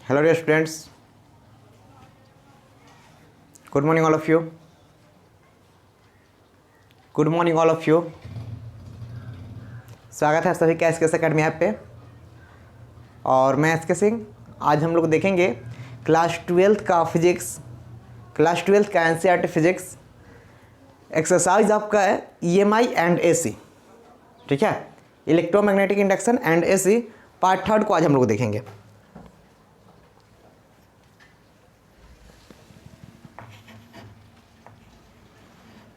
Hello dear students, good morning all of you. Good morning all of you. स्वागत है सभी का SK academy app पे। और मैं एसके सिंह। आज हम लोग देखेंगे क्लास 12th का फिजिक्स, क्लास 12th का एनसीईआरटी फिजिक्स एक्सरसाइज आपका है ईएमआई एंड एसी। ठीक है, electromagnetic induction and AC part 3 को आज हम लोग देखेंगे।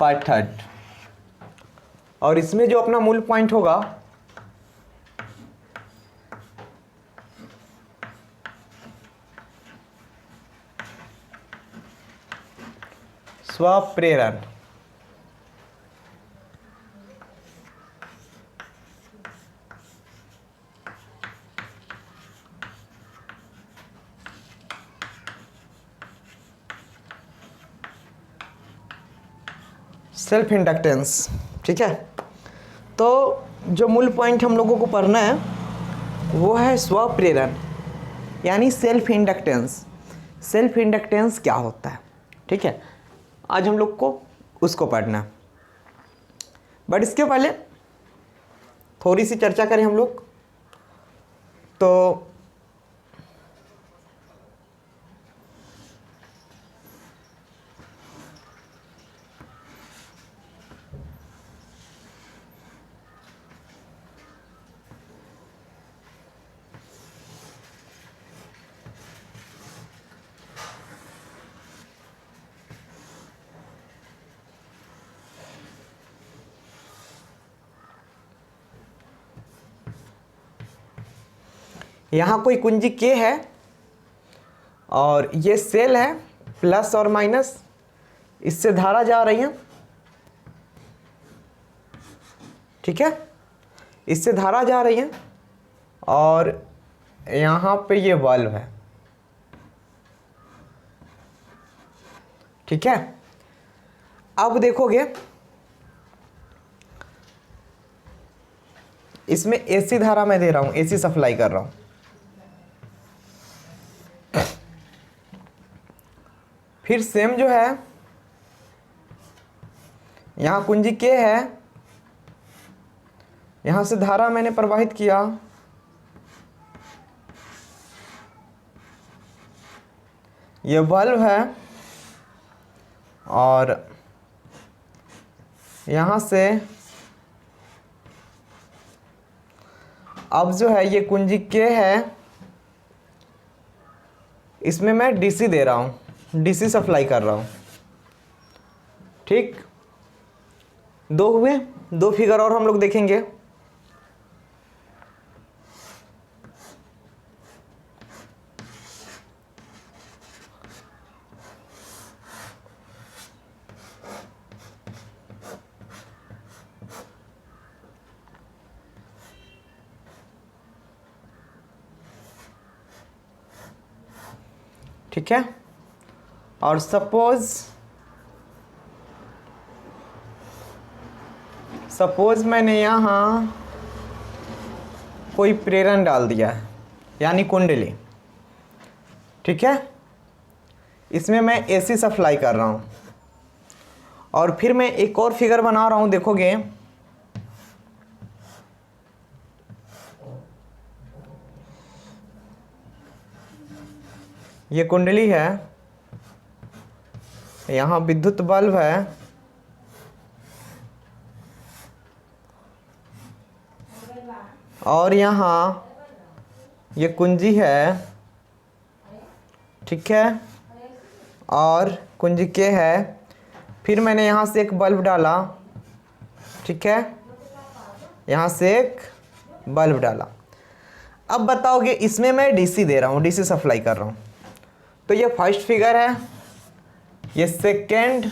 पार्ट 3 और इसमें जो अपना मूल पॉइंट होगा स्वप्रेरण। Self inductance. ठीक है, तो जो मूल पॉइंट हम लोगों को पढ़ना है वो है स्वप्रेरण यानी सेल्फ इंडक्टेंस। सेल्फ इंडक्टेंस क्या होता है, ठीक है, आज हम लोग को उसको पढ़ना है। बट इसके पहले थोड़ी सी चर्चा करें हम लोग। तो यहाँ कोई कुंजी K है और ये सेल है, प्लस और माइनस, इससे धारा जा रही है। ठीक है, इससे धारा जा रही है और यहाँ पे ये बल्ब है। ठीक है, अब देखोगे इसमें एसी धारा मैं दे रहा हूँ, एसी सप्लाई कर रहा हूँ। फिर सेम जो है यहाँ कुंजी K है, यहाँ से धारा मैंने प्रवाहित किया, ये बल्ब है और यहाँ से अब जो है ये कुंजी K है, इसमें मैं डीसी दे रहा हूँ, डीसी सप्लाई कर रहा हूँ। ठीक, दो हुए, दो फिगर और हम लोग देखेंगे। ठीक है, और सपोज मैंने यहाँ कोई प्रेरण डाल दिया है यानी कुंडली। ठीक है, इसमें मैं एसी सप्लाई कर रहा हूँ और फिर मैं एक और फिगर बना रहा हूँ। देखोगे ये कुंडली है, यहाँ विद्युत बल्ब है और यहाँ ये कुंजी है। ठीक है, और कुंजी K है। फिर मैंने यहाँ से एक बल्ब डाला। ठीक है, यहाँ से एक बल्ब डाला। अब बताओगे इसमें मैं डीसी दे रहा हूँ, डीसी सप्लाई कर रहा हूँ। तो ये फर्स्ट फिगर है, ये सेकेंड,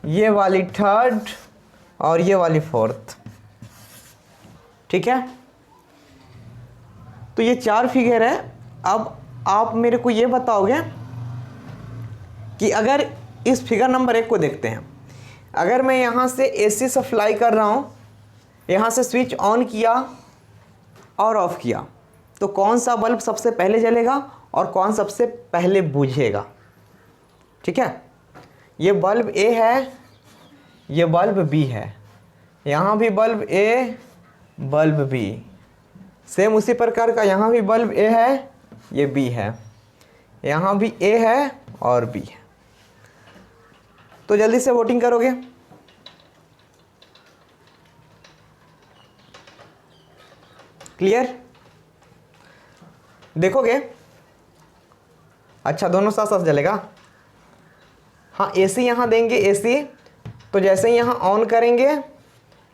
ये वाली थर्ड और ये वाली फोर्थ। ठीक है, तो ये 4 फिगर है। अब आप मेरे को ये बताओगे कि अगर इस फिगर नंबर 1 को देखते हैं, अगर मैं यहाँ से एसी सप्लाई कर रहा हूँ, यहाँ से स्विच ऑन किया और ऑफ किया, तो कौन सा बल्ब सबसे पहले जलेगा और कौन सबसे पहले बुझेगा। ठीक है, ये बल्ब ए है, ये बल्ब बी है, यहाँ भी बल्ब ए, बल्ब बी, सेम उसी प्रकार का यहाँ भी बल्ब ए है, ये बी है, यहाँ भी ए है और बी है। तो जल्दी से वोटिंग करोगे। क्लियर, देखोगे। अच्छा, दोनों साथ साथ जलेगा। हाँ, एसी यहाँ देंगे, एसी, तो जैसे ही यहाँ ऑन करेंगे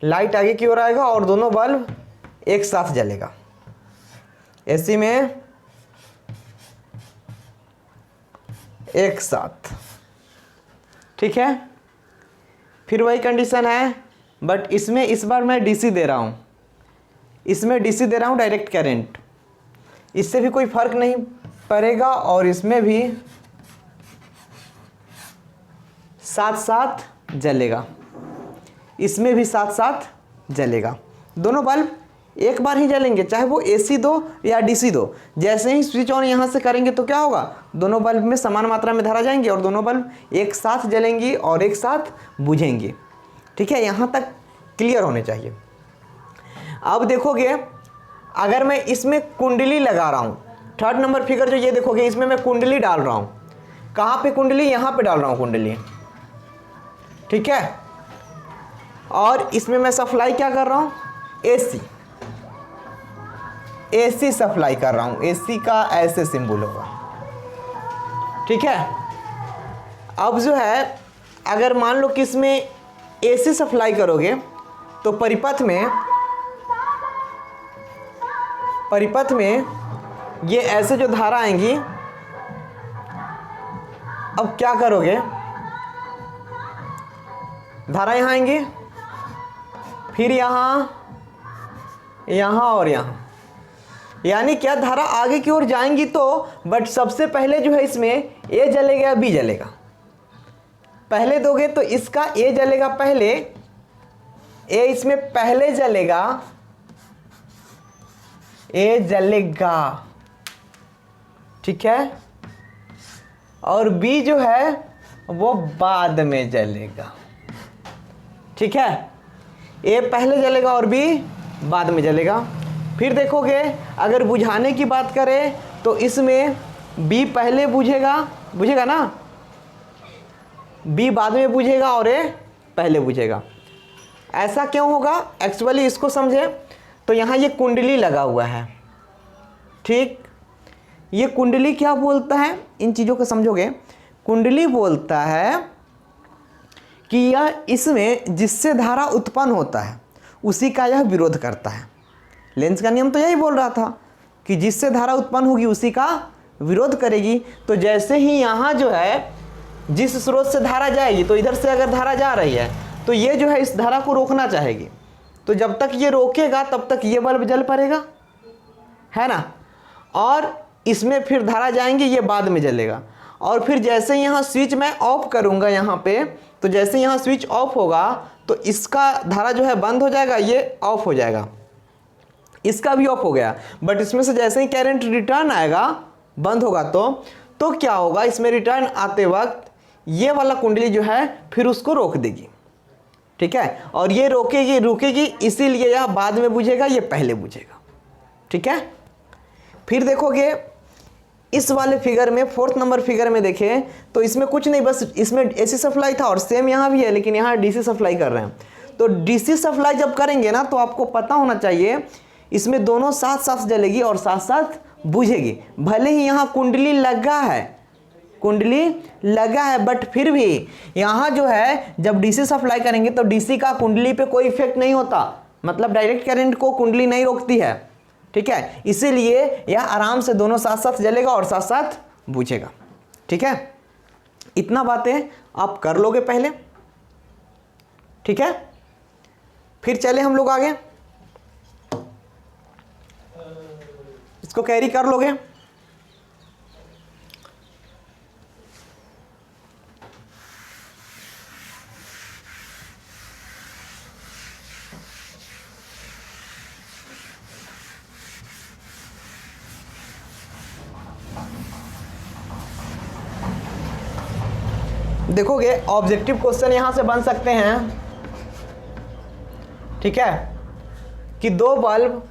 लाइट आगे की ओर आएगा और दोनों बल्ब एक साथ जलेगा। एसी में एक साथ। ठीक है, फिर वही कंडीशन है, बट इसमें इस बार मैं डीसी दे रहा हूँ, इसमें डीसी दे रहा हूँ डायरेक्ट करंट, इससे भी कोई फर्क नहीं पड़ेगा और इसमें भी साथ साथ जलेगा, इसमें भी साथ साथ जलेगा। दोनों बल्ब एक बार ही जलेंगे, चाहे वो एसी दो या डीसी दो। जैसे ही स्विच ऑन यहाँ से करेंगे तो क्या होगा, दोनों बल्ब में समान मात्रा में धारा जाएंगे और दोनों बल्ब एक साथ जलेंगी और एक साथ बुझेंगी। ठीक है, यहाँ तक क्लियर होने चाहिए। अब देखोगे, अगर मैं इसमें कुंडली लगा रहा हूँ, 3rd नंबर फिगर जो ये देखोगे, इसमें मैं कुंडली डाल रहा हूँ। कहाँ पे कुंडली, यहाँ पे डाल रहा हूँ कुंडली। ठीक है, और इसमें मैं सप्लाई क्या कर रहा हूँ, एसी, एसी सप्लाई कर रहा हूँ। एसी का ऐसे सिंबल होगा। ठीक है, अब जो है, अगर मान लो कि इसमें एसी सप्लाई करोगे तो परिपथ में ये ऐसे जो धारा आएंगी, अब क्या करोगे, धारा यहाँ आएंगी, फिर यहाँ, यहाँ और यहाँ, यानी क्या, धारा आगे की ओर जाएंगी तो, बट सबसे पहले जो है इसमें ए जलेगा या बी जलेगा। पहले दोगे तो इसका ए जलेगा पहले, ए इसमें पहले जलेगा, ए जलेगा। ठीक है, और बी जो है वो बाद में जलेगा। ठीक है, ए पहले जलेगा और बी बाद में जलेगा। फिर देखोगे, अगर बुझाने की बात करें तो इसमें बी पहले बुझेगा ना, बी बाद में बुझेगा और ए पहले बुझेगा। ऐसा क्यों होगा, एक्चुअली इसको समझे तो यहाँ ये कुंडली लगा हुआ है। ठीक, ये कुंडली क्या बोलता है, इन चीज़ों को समझोगे। कुंडली बोलता है कि यह इसमें जिससे धारा उत्पन्न होता है उसी का यह विरोध करता है। लेंस का नियम तो यही बोल रहा था कि जिससे धारा उत्पन्न होगी उसी का विरोध करेगी। तो जैसे ही यहाँ जो है, जिस स्रोत से धारा जाएगी, तो इधर से अगर धारा जा रही है तो ये जो है इस धारा को रोकना चाहेगी, तो जब तक ये रोकेगा तब तक ये बल्ब जल पड़ेगा, है ना। और इसमें फिर धारा जाएंगी, ये बाद में जलेगा। और फिर जैसे यहाँ स्विच मैं ऑफ करूँगा यहाँ पे, तो जैसे यहाँ स्विच ऑफ होगा तो इसका धारा जो है बंद हो जाएगा, ये ऑफ हो जाएगा, इसका भी ऑफ हो गया। बट इसमें से जैसे ही करंट रिटर्न आएगा, बंद होगा तो क्या होगा, इसमें रिटर्न आते वक्त ये वाला कुंडली जो है फिर उसको रोक देगी। ठीक है, और ये रुकेगी, इसीलिए यह बाद में बुझेगा, ये पहले बुझेगा। ठीक है, फिर देखोगे इस वाले फिगर में, 4th नंबर फिगर में देखें तो इसमें कुछ नहीं, बस इसमें एसी सप्लाई था और सेम यहाँ भी है, लेकिन यहाँ डीसी सप्लाई कर रहे हैं। तो डीसी सप्लाई जब करेंगे ना, तो आपको पता होना चाहिए इसमें दोनों साथ साथ जलेगी और साथ साथ बुझेगी। भले ही यहाँ कुंडली लगा है, बट फिर भी यहाँ जो है जब डीसी सप्लाई करेंगे तो डीसी का कुंडली पे कोई इफेक्ट नहीं होता, मतलब डायरेक्ट करंट को कुंडली नहीं रोकती है। ठीक है, इसीलिए यह आराम से दोनों साथ साथ जलेगा और साथ साथ बुझेगा। ठीक है, इतना बातें आप कर लोगे पहले। ठीक है, फिर चले हम लोग आगे, इसको कैरी कर लोगे। देखोगे ऑब्जेक्टिव क्वेश्चन यहां से बन सकते हैं, ठीक है, कि दो बल्ब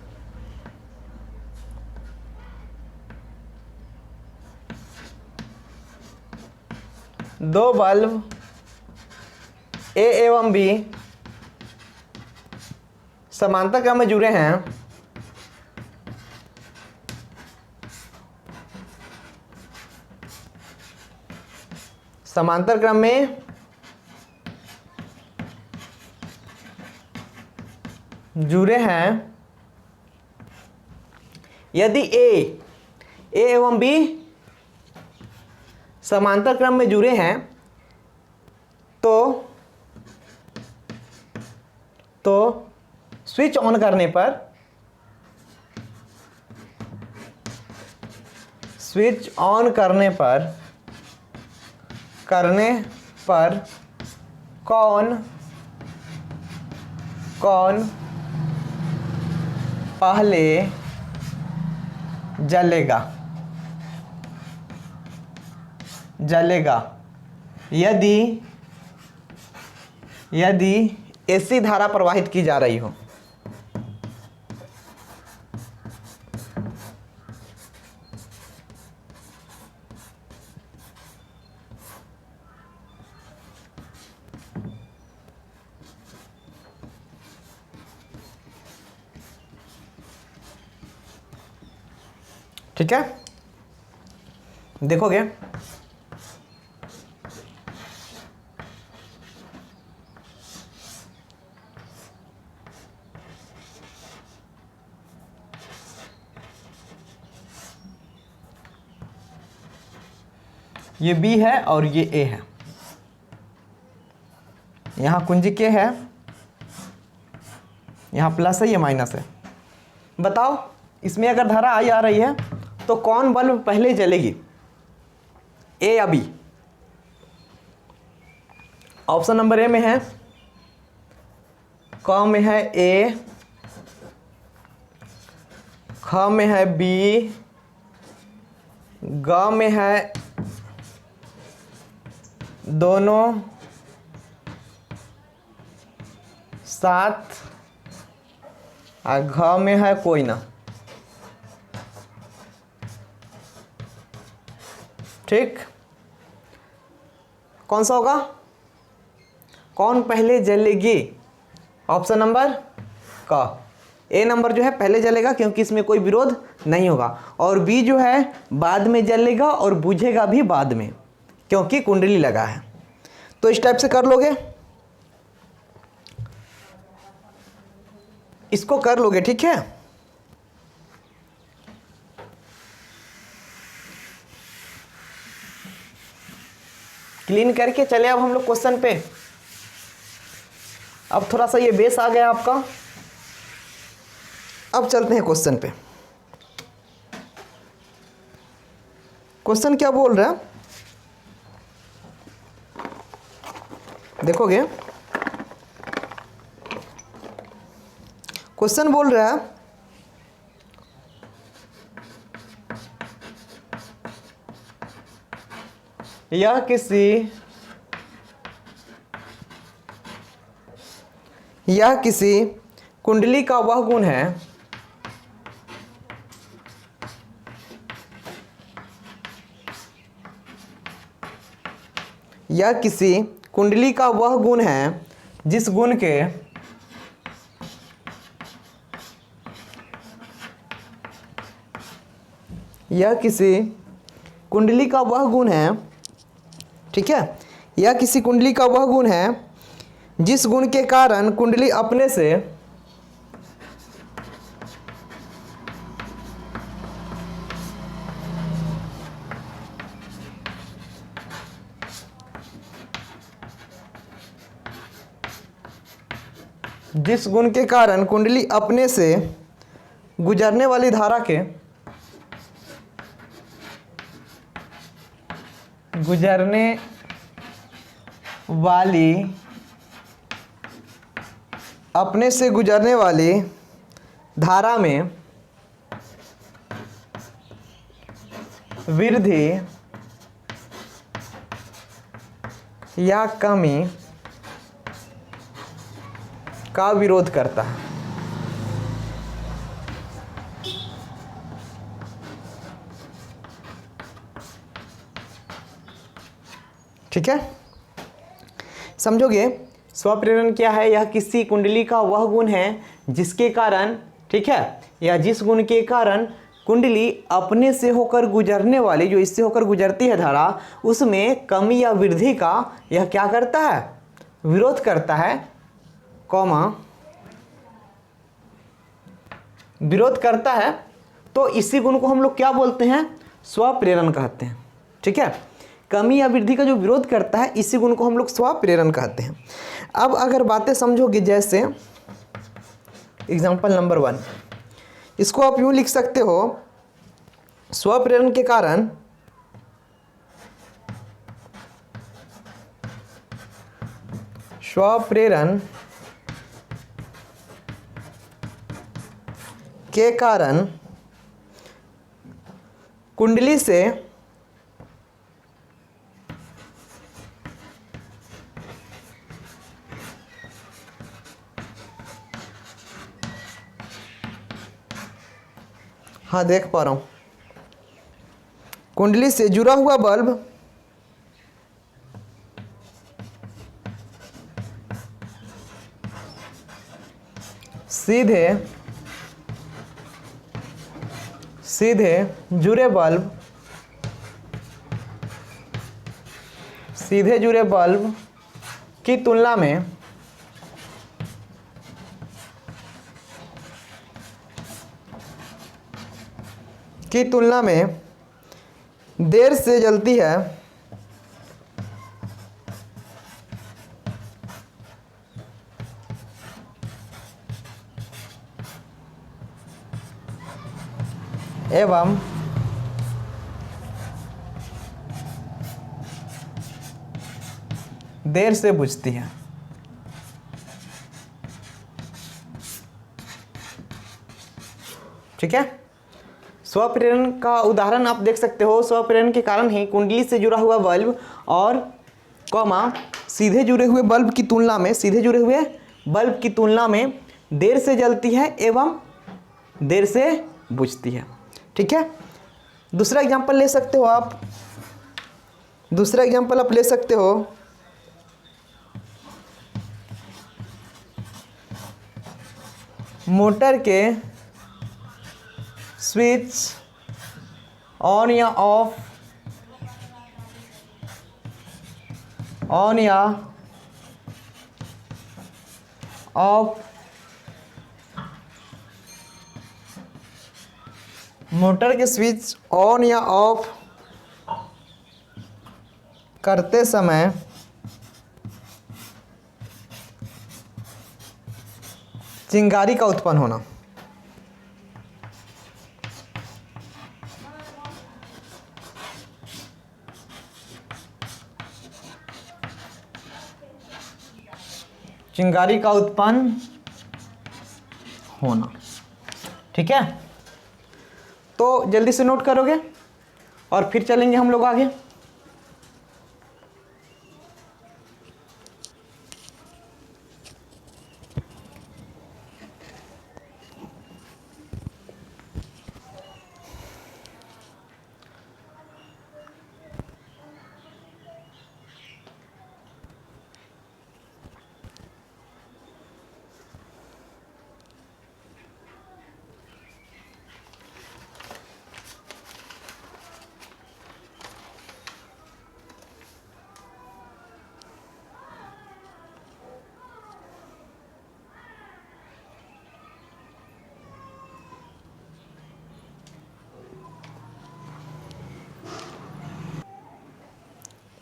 ए एवं बी समांतर क्रम में जुड़े हैं, समांतर क्रम में जुड़े हैं यदि ए एवं बी समांतर क्रम में जुड़े हैं तो स्विच ऑन करने पर कौन पहले जलेगा यदि एसी धारा प्रवाहित की जा रही हो। ठीक है, देखोगे ये बी है और ये ए है, यहां कुंजी के है, यहां प्लस है, ये माइनस है। बताओ इसमें अगर धारा आई आ रही है तो कौन बल्ब पहले जलेगी, ए या बी? ऑप्शन नंबर ए में है, क में है ए, ख में है बी, ग में है दोनों साथ, और घ में है कोई ना। ठीक, कौन सा होगा, कौन पहले जलेगी? ऑप्शन नंबर क, ए नंबर जो है पहले जलेगा क्योंकि इसमें कोई विरोध नहीं होगा, और बी जो है बाद में जलेगा और बुझेगा भी बाद में क्योंकि कुंडली लगा है। तो इस टाइप से कर लोगे, इसको कर लोगे, ठीक है। क्लीन करके चले अब हम लोग क्वेश्चन पे। अब थोड़ा सा ये बेस आ गया आपका, अब चलते हैं क्वेश्चन पे। क्वेश्चन क्या बोल रहा है देखोगे, क्वेश्चन बोल रहा है यह किसी कुंडली का वह गुण है जिस गुण के यह किसी कुंडली का वह गुण है, ठीक है, यह किसी कुंडली का वह गुण है जिस गुण के कारण कुंडली अपने से कुंडली अपने से गुजरने वाली धारा के अपने से गुजरने वाली धारा में वृद्धि या कमी का विरोध करता है। ठीक है, समझोगे। स्वप्रेरण क्या है? यह किसी कुंडली का वह गुण है जिसके कारण, ठीक है, या जिस गुण के कारण कुंडली अपने से होकर गुजरने वाली, जो इससे होकर गुजरती है धारा, उसमें कमी या वृद्धि का यह क्या करता है? विरोध करता है, कॉमा, विरोध करता है। तो इसी गुण को हम लोग क्या बोलते हैं? स्वप्रेरण कहते हैं। ठीक है, कमी या वृद्धि का जो विरोध करता है, इसी गुण को हम लोग स्वप्रेरण कहते हैं। अब अगर बातें समझोगे, जैसे एग्जांपल नंबर 1, इसको आप यूं लिख सकते हो, स्वप्रेरण के कारण स्वप्रेरण के कारण कुंडली से हाँ देख पा रहा हूं, कुंडली से जुड़ा हुआ बल्ब सीधे जुड़े बल्ब की तुलना में देर से जलती है, एवं देर से बुझती है। ठीक है, स्वप्रेरण का उदाहरण आप देख सकते हो। स्वप्रेरण के कारण ही कुंडली से जुड़ा हुआ बल्ब और कॉमा सीधे जुड़े हुए बल्ब की तुलना में देर से जलती है एवं देर से बुझती है। ठीक है, दूसरा एग्जांपल ले सकते हो आप। ले सकते हो, मोटर के स्विच ऑन या ऑफ मोटर के स्विच ऑन या ऑफ करते समय चिंगारी का उत्पन्न होना। चिंगारी का उत्पन्न होना। ठीक है, तो जल्दी से नोट करोगे और फिर चलेंगे हम लोग आगे।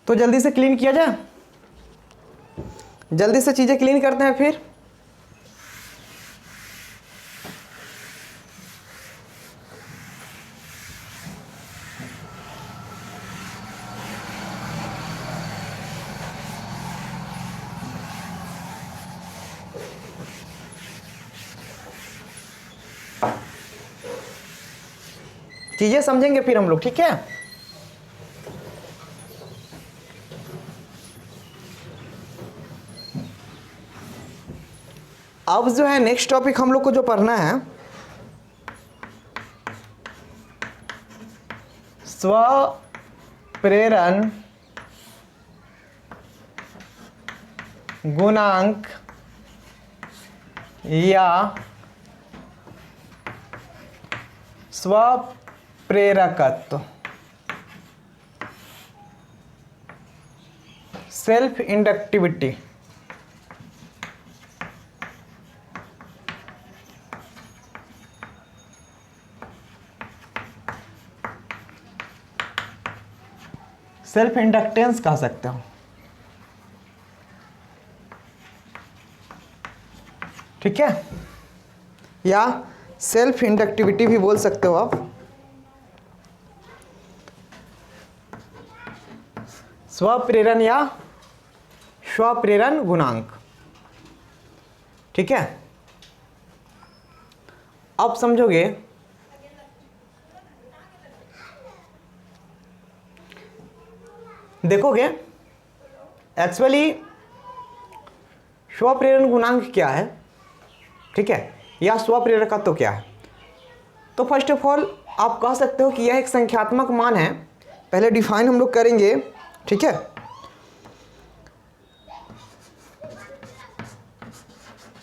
तो जल्दी से क्लीन किया जाए, जल्दी से चीजें क्लीन करते हैं। फिर चीजें समझेंगे फिर हम लोग। ठीक है, अब जो है नेक्स्ट टॉपिक हम लोग को जो पढ़ना है, स्व प्रेरण गुणांक या स्वप्रेरकत्व, सेल्फ इंडक्टिविटी। सेल्फ इंडक्टेंस कह सकते हो, ठीक है, या सेल्फ इंडक्टिविटी भी बोल सकते हो आप। स्वप्रेरण या स्वप्रेरण गुणांक, ठीक है। अब समझोगे, देखोगे एक्चुअली स्वप्रेरण गुणांक क्या है, ठीक है, या स्वप्रेरकत्व क्या है। तो फर्स्ट ऑफ ऑल आप कह सकते हो कि यह एक संख्यात्मक मान है। पहले डिफाइन हम लोग करेंगे, ठीक है।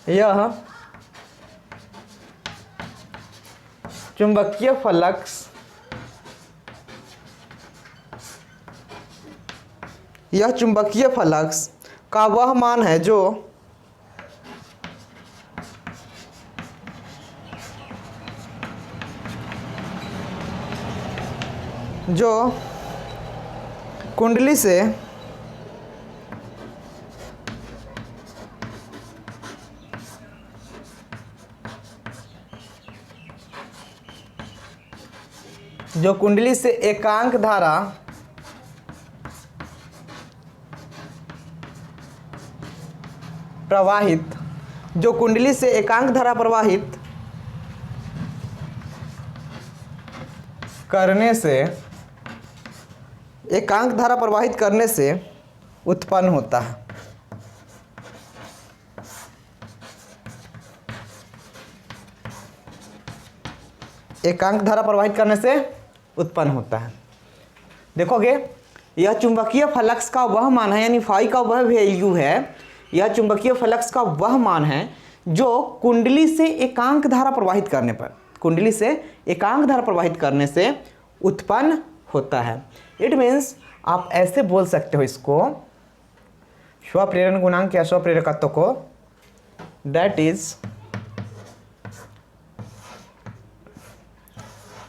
यह चुंबकीय फ्लक्स का वह मान है जो कुंडली से एकांक धारा प्रवाहित करने से उत्पन्न होता है। एकांक धारा प्रवाहित करने से उत्पन्न होता है। देखोगे यह चुंबकीय फ्लक्स का वह मान है, यानी फाई का वह वैल्यू है, यह चुंबकीय फ्लक्स का वह मान है जो कुंडली से एकांक धारा प्रवाहित करने से उत्पन्न होता है। इट मीन्स आप ऐसे बोल सकते हो इसको, स्वप्रेरण गुणांक या स्वप्रेरकत्व को, that is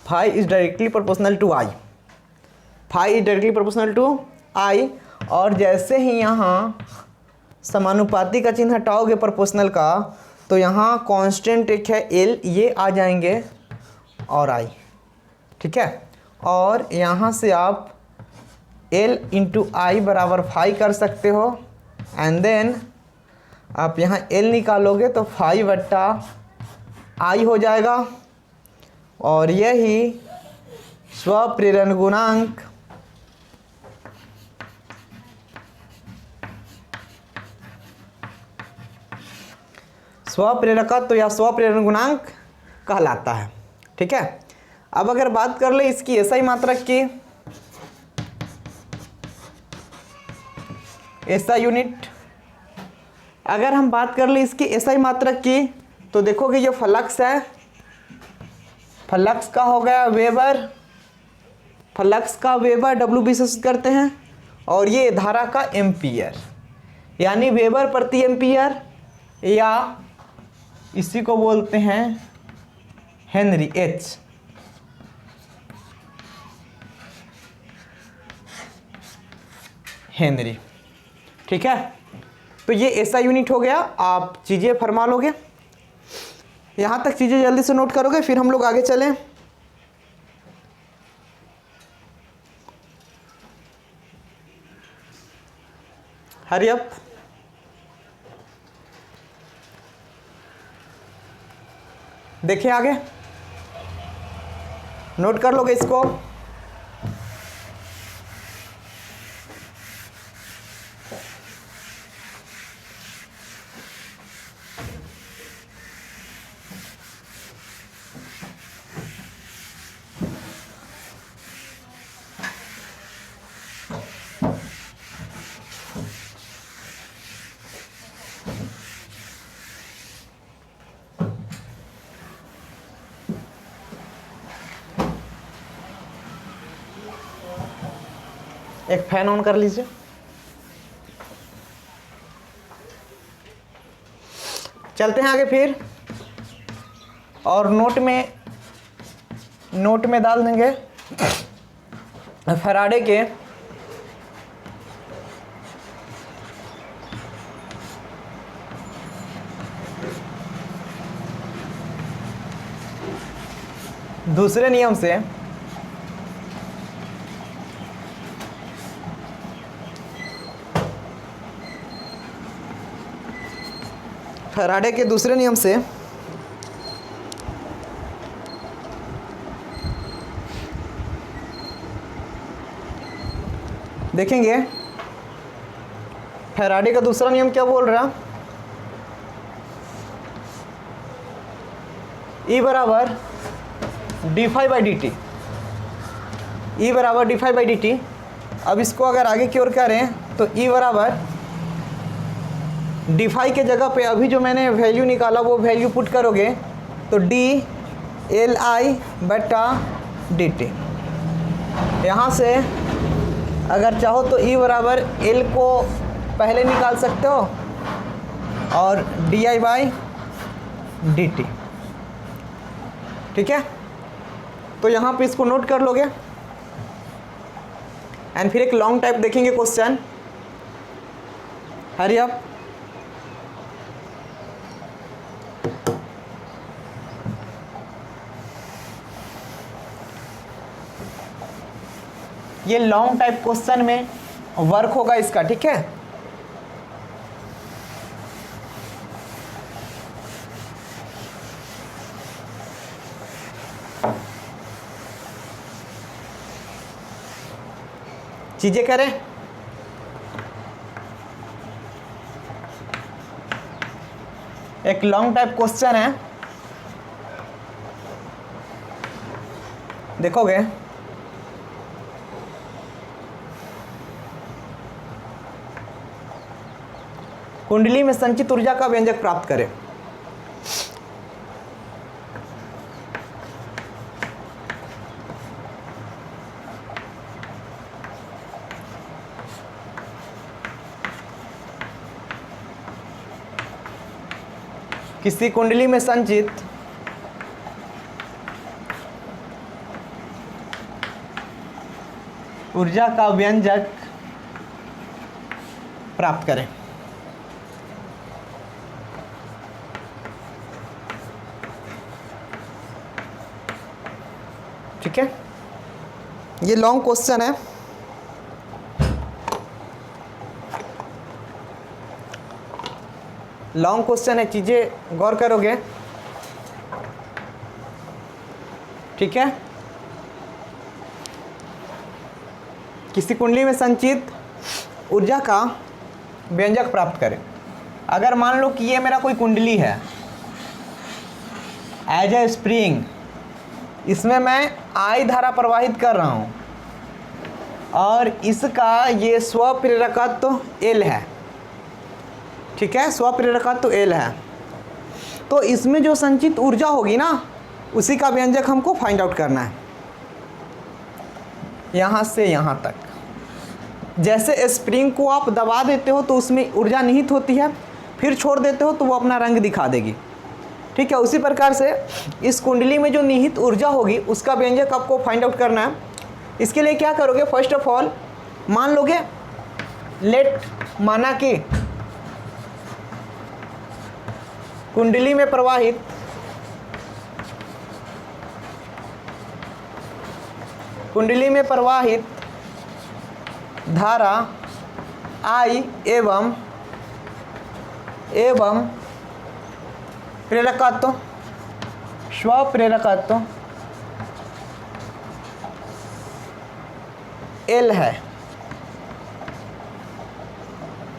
phi is directly proportional to I. और जैसे ही यहाँ समानुपाती का चिन्ह हटाओगे प्रोपोर्शनल का, तो यहाँ कांस्टेंट एक है एल, ये आ जाएंगे और आई, ठीक है। और यहाँ से आप एल इंटू आई बराबर फाई कर सकते हो, एंड देन आप यहाँ एल निकालोगे तो फाई बट्टा आई हो जाएगा। और यही स्वप्रेरण गुणांक स्वप्रेरकत्व या स्वप्रेरण गुणांक कहलाता है, ठीक है। अब अगर बात कर ले इसकी एसआई मात्रक की, एसआई यूनिट, अगर हम बात कर ले इसकी एसआई मात्रक की, तो देखोगे ये फ्लक्स है, फ्लक्स का हो गया वेबर, फ्लक्स का वेबर डब्ल्यू से करते हैं, और ये धारा का एम्पियर, यानी वेबर प्रति एम्पियर, या इसी को बोलते हैं हेनरी, एच। हेनरी, ठीक है। तो ये ऐसा यूनिट हो गया, आप चीज़ें फरमा लोगे, यहाँ तक चीज़ें जल्दी से नोट करोगे, फिर हम लोग आगे चलें। Hurry up. देखिए आगे, नोट कर लोगे इसको। एक फैन ऑन कर लीजिए। चलते हैं आगे फिर, और नोट में डाल देंगे फैराडे के दूसरे नियम से फैराडे के दूसरे नियम से देखेंगे फैराडे का दूसरा नियम क्या बोल रहा, E बराबर d phi by d t, E बराबर d phi by d t. अब इसको अगर आगे की ओर करें तो E बराबर डी फाई के जगह पे अभी जो मैंने वैल्यू निकाला वो वैल्यू पुट करोगे तो डी एल आई बटा डी टी। यहाँ से अगर चाहो तो E बराबर एल को पहले निकाल सकते हो और D I by d T, ठीक है। तो यहाँ पे इसको नोट कर लोगे एंड फिर एक लॉन्ग टाइप देखेंगे क्वेश्चन। हरी अप, ये लॉन्ग टाइप क्वेश्चन में वर्क होगा इसका, ठीक है। चीजें करें, एक लॉन्ग टाइप क्वेश्चन है, देखोगे कुंडली में संचित ऊर्जा का व्यंजक प्राप्त करें। किसी कुंडली में संचित ऊर्जा का व्यंजक प्राप्त करें। ठीक है, ये लॉन्ग क्वेश्चन है। लॉन्ग क्वेश्चन है, चीजें गौर करोगे, ठीक है। किसी कुंडली में संचित ऊर्जा का व्यंजक प्राप्त करें। अगर मान लो कि ये मेरा कोई कुंडली है एज ए स्प्रिंग, इसमें मैं आई धारा प्रवाहित कर रहा हूँ और इसका ये स्वप्रेरकत्व एल है, ठीक है, स्वप्रेरकत्व एल है। तो इसमें जो संचित ऊर्जा होगी ना, उसी का व्यंजक हमको फाइंड आउट करना है। यहाँ से यहाँ तक जैसे स्प्रिंग को आप दबा देते हो तो उसमें ऊर्जा निहित होती है, फिर छोड़ देते हो तो वो अपना रंग दिखा देगी, ठीक है। उसी प्रकार से इस कुंडली में जो निहित ऊर्जा होगी उसका व्यंजक आपको फाइंड आउट करना है। इसके लिए क्या करोगे, फर्स्ट ऑफ ऑल मान लोगे, लेट माना कि कुंडली में प्रवाहित धारा I एवं प्रेरकत्व स्वप्रेरकत्व L है,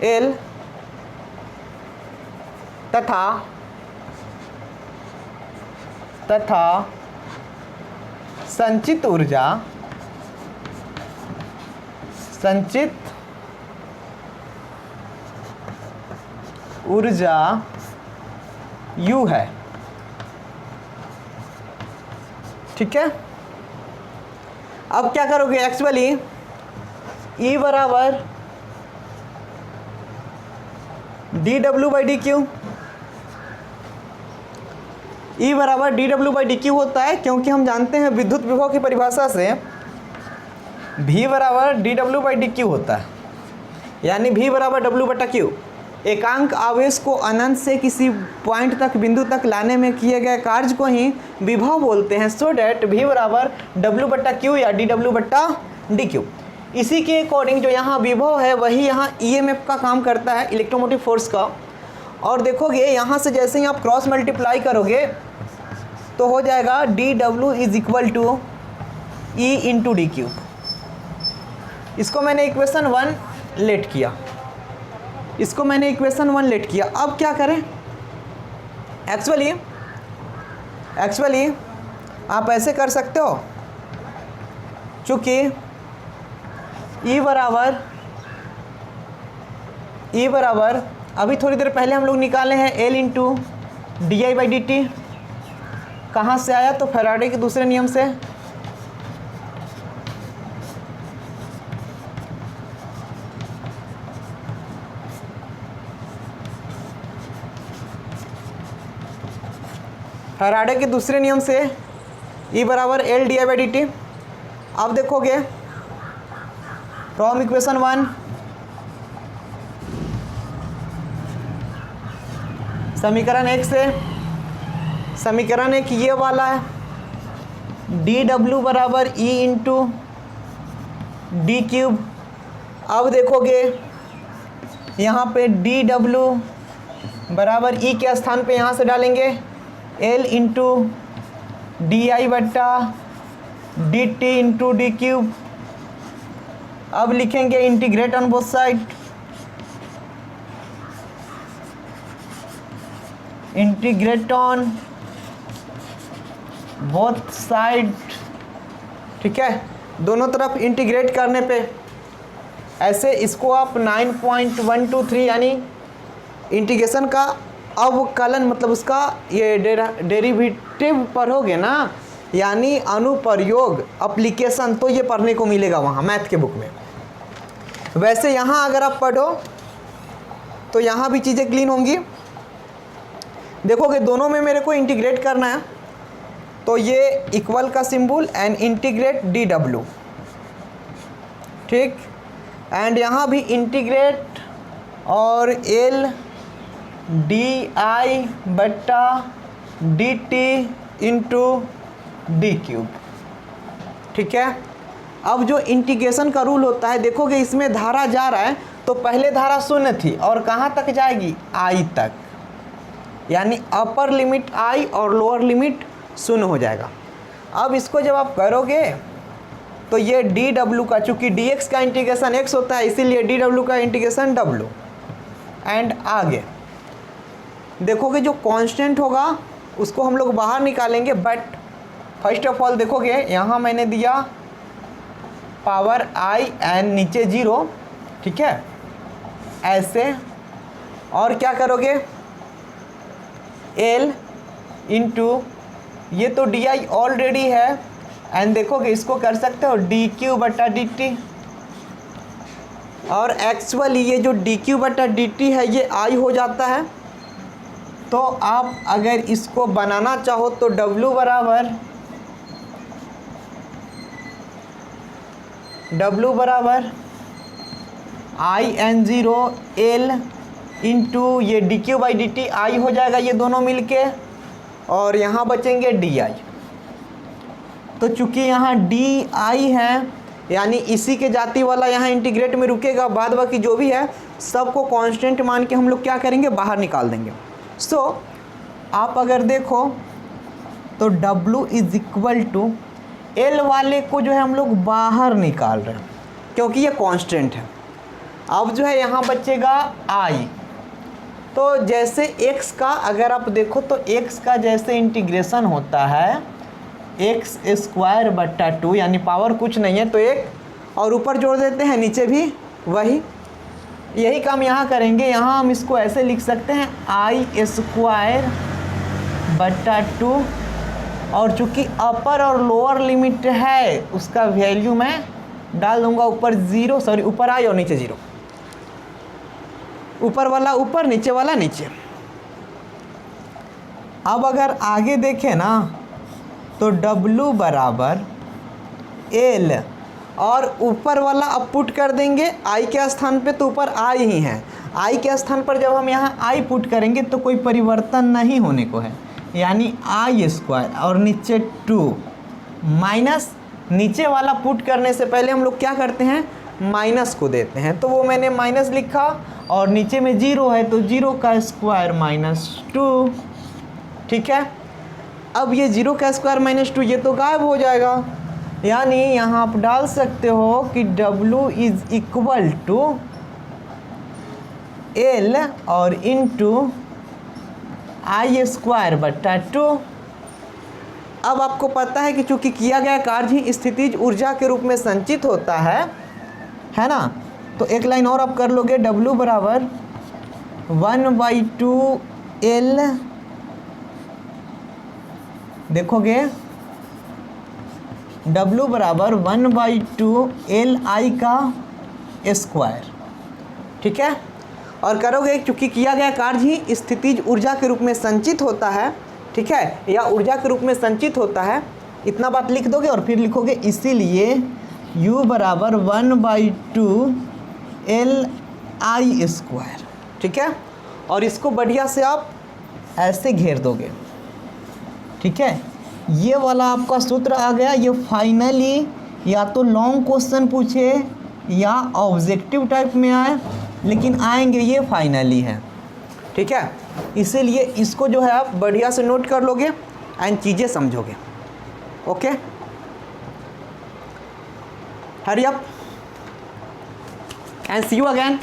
L तथा संचित ऊर्जा U है, ठीक है। अब क्या करोगे, एक्चुअली E बराबर dW/dq। E बराबर dW/dq होता है क्योंकि हम जानते हैं विद्युत विभव की परिभाषा से V बराबर dW/dq होता है, यानी V बराबर W/q। एकांक आवेश को अनंत से किसी पॉइंट तक, बिंदु तक लाने में किए गए कार्य को ही विभव बोलते हैं। सो डैट V बराबर W/q या dW/dq। इसी के अकॉर्डिंग जो यहाँ विभव है वही यहाँ EMF का काम करता है, इलेक्ट्रोमोटिव फोर्स का। और देखोगे यहाँ से जैसे ही आप क्रॉस मल्टीप्लाई करोगे तो हो जाएगा dW = E × dq। इसको मैंने इक्वेशन 1 लेट किया, इसको मैंने इक्वेशन 1 लेट किया। अब क्या करें? एक्चुअली आप ऐसे कर सकते हो, चूँकि E बराबर अभी थोड़ी देर पहले हम लोग निकाले हैं L × di/dt। कहाँ से आया? तो फैराडे के दूसरे नियम से। फैराडे के दूसरे नियम से E बराबर L di/dt। अब देखोगे फ्रॉम इक्वेशन 1 समीकरण 1 से, समीकरण 1 ये वाला है, dW बराबर E × d³। अब देखोगे यहाँ पे dW बराबर E के स्थान पे यहाँ से डालेंगे L × di/dt × d³। अब लिखेंगे integrate on both side, integrate on both side. ठीक है, दोनों तरफ इंटीग्रेट करने पे ऐसे इसको आप 9.123 यानी इंटीग्रेशन का अवकलन, मतलब उसका ये डेरिवेटिव पढ़ोगे ना, यानी अनुप्रयोग, एप्लीकेशन, तो ये पढ़ने को मिलेगा वहाँ मैथ के बुक में। वैसे यहाँ अगर आप पढ़ो तो यहाँ भी चीज़ें क्लीन होंगी। देखोगे दोनों में मेरे को इंटीग्रेट करना है, तो ये इक्वल का सिंबल एंड इंटीग्रेट dW, ठीक। एंड यहाँ भी इंटीग्रेट और L di/dt × d³, ठीक है। अब जो इंटीग्रेशन का रूल होता है, देखोगे इसमें धारा जा रहा है तो पहले धारा 0 थी और कहाँ तक जाएगी? I तक, यानी अपर लिमिट I और लोअर लिमिट 0 हो जाएगा। अब इसको जब आप करोगे तो ये dW का, चूँकि dx का इंटीग्रेशन x होता है इसीलिए dW का इंटीग्रेशन W। एंड आगे देखोगे जो कांस्टेंट होगा उसको हम लोग बाहर निकालेंगे, बट फर्स्ट ऑफ ऑल देखोगे यहाँ मैंने दिया पावर I एंड नीचे 0, ठीक है, ऐसे। और क्या करोगे? L × ये तो di ऑलरेडी है, एंड देखोगे इसको कर सकते हो dQ/dt। और एक्चुअली ये जो dQ/dt है ये I हो जाता है। तो आप अगर इसको बनाना चाहो तो W बराबर I(n0) L × ये dQ/dt I हो जाएगा, ये दोनों मिलके, और यहाँ बचेंगे di। तो चूँकि यहाँ di है, यानी इसी के जाति वाला यहाँ इंटीग्रेट में रुकेगा, बाद बाकी जो भी है सबको कांस्टेंट मान के हम लोग क्या करेंगे? बाहर निकाल देंगे। सो आप अगर देखो तो W = L वाले को जो है हम लोग बाहर निकाल रहे हैं क्योंकि ये कांस्टेंट है। अब जो है यहाँ बचेगा I। तो जैसे x का अगर आप देखो तो x का जैसे इंटीग्रेशन होता है x² यानी पावर कुछ नहीं है तो 1 और ऊपर जोड़ देते हैं, नीचे भी वही, यही काम यहाँ करेंगे। यहाँ हम इसको ऐसे लिख सकते हैं I² और चूँकि अपर और लोअर लिमिट है उसका वैल्यू मैं डाल दूंगा ऊपर 0, सॉरी ऊपर आई और नीचे 0, ऊपर वाला ऊपर, नीचे वाला नीचे। अब अगर आगे देखें ना तो W बराबर L, और ऊपर वाला अब पुट कर देंगे I के स्थान पे, तो ऊपर I ही है। I के स्थान पर जब हम यहाँ I पुट करेंगे तो कोई परिवर्तन नहीं होने को है, यानी I स्क्वायर, और नीचे 2 माइनस, नीचे वाला पुट करने से पहले हम लोग क्या करते हैं, माइनस को देते हैं, तो वो मैंने माइनस लिखा, और नीचे में 0 है तो 0 का स्क्वायर -2, ठीक है। अब ये 0 का स्क्वायर -2 ये तो गायब हो जाएगा, यानी यहाँ आप डाल सकते हो कि W is equal to L और इंटू I स्क्वायर बटा 2। अब आपको पता है कि चूंकि किया गया कार्य ही स्थितिज ऊर्जा के रूप में संचित होता है ना, तो एक लाइन और आप कर लोगे, W बराबर 1/2 L, देखोगे W बराबर 1/2 LI का स्क्वायर, ठीक है। और करोगे क्योंकि किया गया कार्य ही स्थितिज ऊर्जा के रूप में संचित होता है, ठीक है, या ऊर्जा के रूप में संचित होता है, इतना बात लिख दोगे और फिर लिखोगे इसीलिए U बराबर 1/2 LI स्क्वायर, ठीक है। और इसको बढ़िया से आप ऐसे घेर दोगे, ठीक है। ये वाला आपका सूत्र आ गया। ये फाइनली या तो लॉन्ग क्वेश्चन पूछे या ऑब्जेक्टिव टाइप में आए, लेकिन आएंगे ये फाइनली है, ठीक है। इसीलिए इसको जो है आप बढ़िया से नोट कर लोगे एंड चीज़ें समझोगे। Okay, hurry up and see you again.